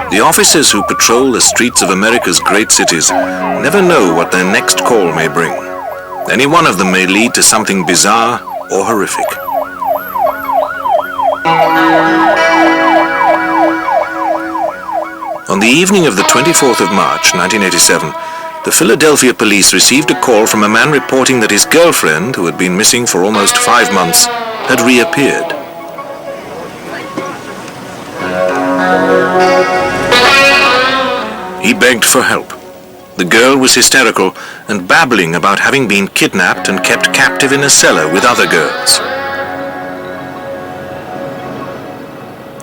The officers who patrol the streets of America's great cities never know what their next call may bring. Any one of them may lead to something bizarre or horrific. On the evening of the 24th of March, 1987, the Philadelphia police received a call from a man reporting that his girlfriend, who had been missing for almost 5 months, had reappeared. He begged for help. The girl was hysterical and babbling about having been kidnapped and kept captive in a cellar with other girls.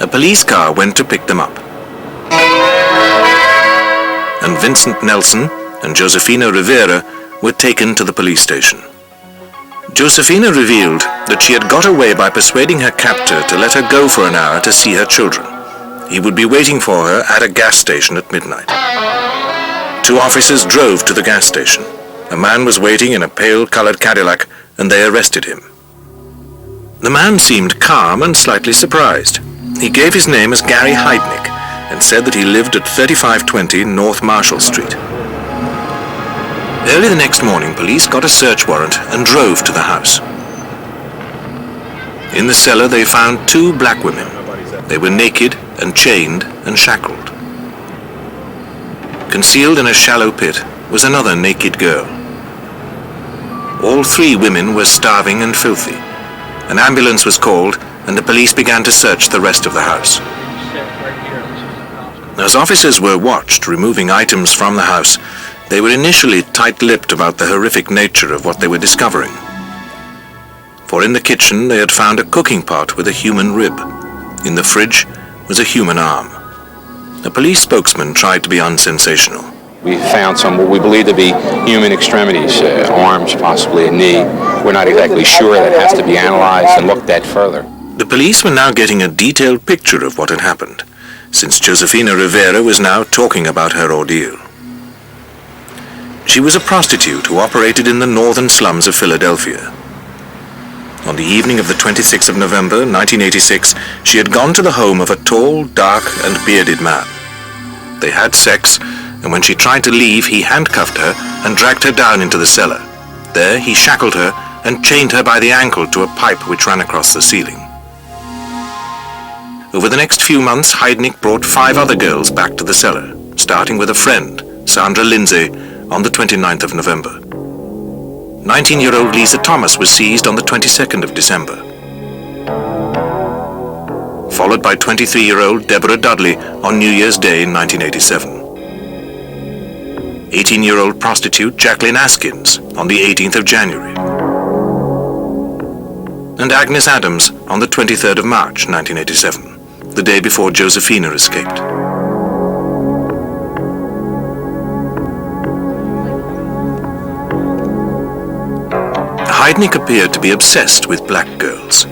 A police car went to pick them up. And Vincent Nelson and Josefina Rivera were taken to the police station. Josefina revealed that she had got away by persuading her captor to let her go for an hour to see her children. He would be waiting for her at a gas station at midnight. 2 officers drove to the gas station. A man was waiting in a pale-colored Cadillac, and they arrested him. The man seemed calm and slightly surprised. He gave his name as Gary Heidnik and said that he lived at 3520 North Marshall Street. Early the next morning, police got a search warrant and drove to the house. In the cellar, they found 2 black women. They were naked and chained and shackled. Concealed in a shallow pit was another naked girl. All 3 women were starving and filthy. An ambulance was called, and the police began to search the rest of the house. As officers were watched removing items from the house, they were initially tight-lipped about the horrific nature of what they were discovering. For in the kitchen they had found a cooking pot with a human rib. In the fridge was a human arm. A police spokesman tried to be unsensational. We found some what we believe to be human extremities, arms, possibly a knee. We're not exactly sure. That has to be analyzed and looked at further. The police were now getting a detailed picture of what had happened, since Josefina Rivera was now talking about her ordeal. She was a prostitute who operated in the northern slums of Philadelphia. On the evening of the 26th of November, 1986, she had gone to the home of a tall, dark, and bearded man. They had sex, and when she tried to leave, he handcuffed her and dragged her down into the cellar. There, he shackled her and chained her by the ankle to a pipe which ran across the ceiling. Over the next few months, Heidnik brought 5 other girls back to the cellar, starting with a friend, Sandra Lindsay, on the 29th of November. 19-year-old Lisa Thomas was seized on the 22nd of December, followed by 23-year-old Deborah Dudley on New Year's Day in 1987. 18-year-old prostitute Jacqueline Askins on the 18th of January. And Agnes Adams on the 23rd of March, 1987, the day before Josefina escaped. Heidnik appeared to be obsessed with black girls.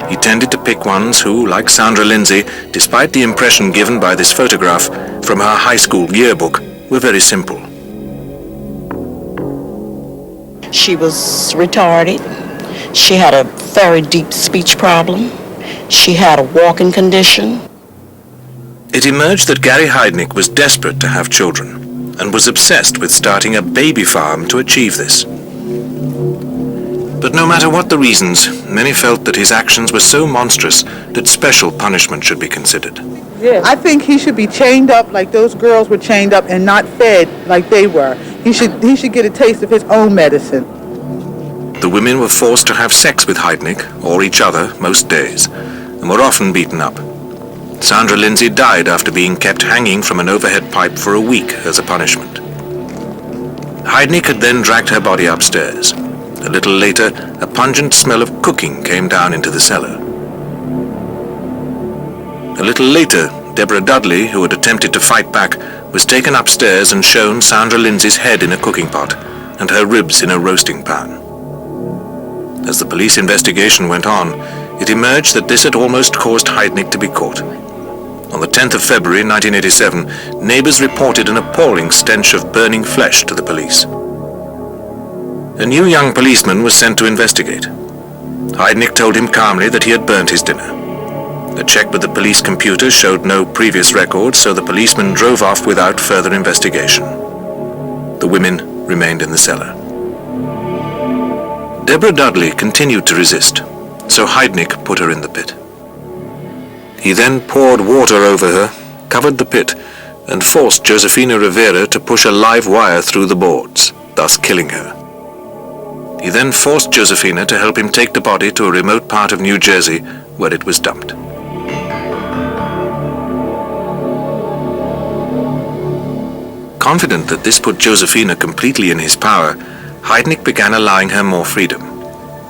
He tended to pick ones who, like Sandra Lindsay, despite the impression given by this photograph from her high school yearbook, were very simple. She was retarded. She had a very deep speech problem. She had a walking condition. It emerged that Gary Heidnik was desperate to have children and was obsessed with starting a baby farm to achieve this. But no matter what the reasons, many felt that his actions were so monstrous that special punishment should be considered. Yeah. I think he should be chained up like those girls were chained up and not fed like they were. He should get a taste of his own medicine. The women were forced to have sex with Heidnik, or each other, most days, and were often beaten up. Sandra Lindsay died after being kept hanging from an overhead pipe for a week as a punishment. Heidnik had then dragged her body upstairs. A little later, a pungent smell of cooking came down into the cellar. A little later, Deborah Dudley, who had attempted to fight back, was taken upstairs and shown Sandra Lindsay's head in a cooking pot and her ribs in a roasting pan. As the police investigation went on, it emerged that this had almost caused Heidnik to be caught. On the 10th of February 1987, neighbors reported an appalling stench of burning flesh to the police. A new young policeman was sent to investigate. Heidnik told him calmly that he had burnt his dinner. A check with the police computer showed no previous record, so the policeman drove off without further investigation. The women remained in the cellar. Deborah Dudley continued to resist, so Heidnik put her in the pit. He then poured water over her, covered the pit, and forced Josefina Rivera to push a live wire through the boards, thus killing her. He then forced Josefina to help him take the body to a remote part of New Jersey where it was dumped. Confident that this put Josefina completely in his power, Heidnik began allowing her more freedom.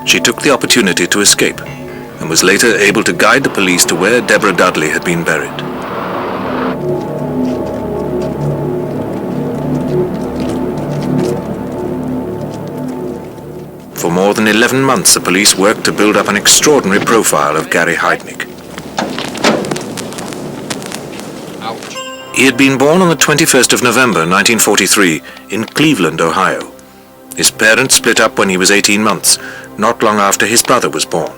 She took the opportunity to escape and was later able to guide the police to where Deborah Dudley had been buried. For more than 11 months, the police worked to build up an extraordinary profile of Gary Heidnik. He had been born on the 21st of November 1943 in Cleveland, Ohio. His parents split up when he was 18 months, not long after his brother was born.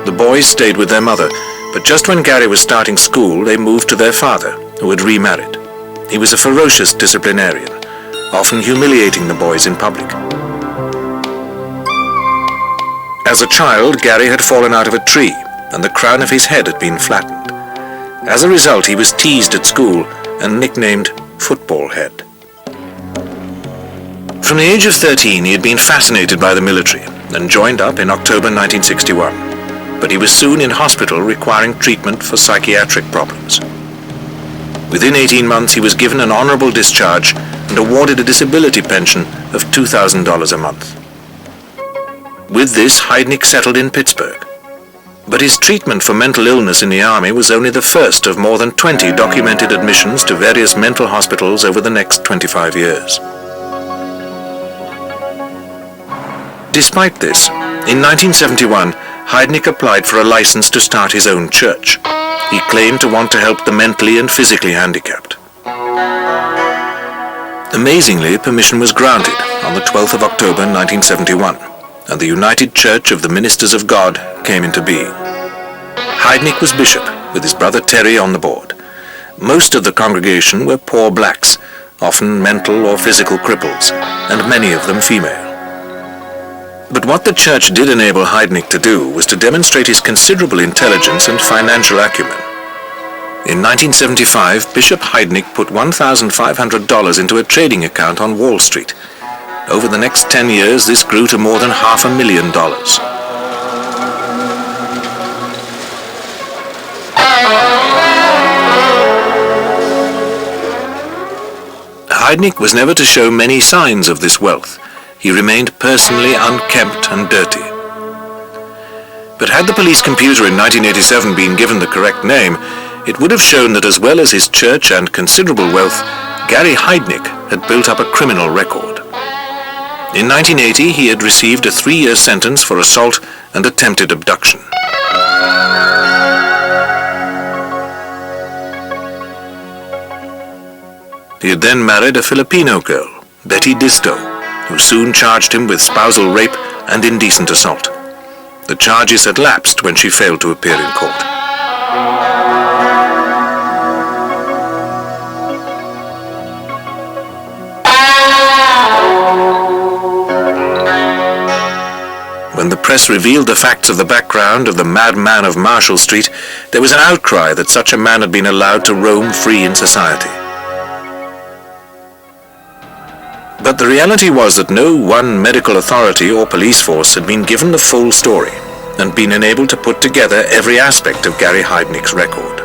The boys stayed with their mother, but just when Gary was starting school, they moved to their father, who had remarried. He was a ferocious disciplinarian, often humiliating the boys in public. As a child, Gary had fallen out of a tree, and the crown of his head had been flattened. As a result, he was teased at school and nicknamed Football Head. From the age of 13, he had been fascinated by the military and joined up in October 1961. But he was soon in hospital requiring treatment for psychiatric problems. Within 18 months, he was given an honorable discharge and awarded a disability pension of $2,000 a month. With this, Heidnik settled in Pittsburgh. But his treatment for mental illness in the Army was only the first of more than 20 documented admissions to various mental hospitals over the next 25 years. Despite this, in 1971, Heidnik applied for a license to start his own church. He claimed to want to help the mentally and physically handicapped. Amazingly, permission was granted on the 12th of October 1971, and the United Church of the Ministers of God came into being. Heidnik was bishop, with his brother Terry on the board. Most of the congregation were poor blacks, often mental or physical cripples, and many of them female. But what the church did enable Heidnik to do was to demonstrate his considerable intelligence and financial acumen. In 1975, Bishop Heidnik put $1,500 into a trading account on Wall Street. Over the next 10 years, this grew to more than $500,000. Heidnik was never to show many signs of this wealth. He remained personally unkempt and dirty. But had the police computer in 1987 been given the correct name, it would have shown that as well as his church and considerable wealth, Gary Heidnik had built up a criminal record. In 1980, he had received a 3-year sentence for assault and attempted abduction. He had then married a Filipino girl, Betty Disto, who soon charged him with spousal rape and indecent assault. The charges had lapsed when she failed to appear in court. When the press revealed the facts of the background of the madman of Marshall Street, there was an outcry that such a man had been allowed to roam free in society. But the reality was that no one medical authority or police force had been given the full story and been enabled to put together every aspect of Gary Heidnik's record.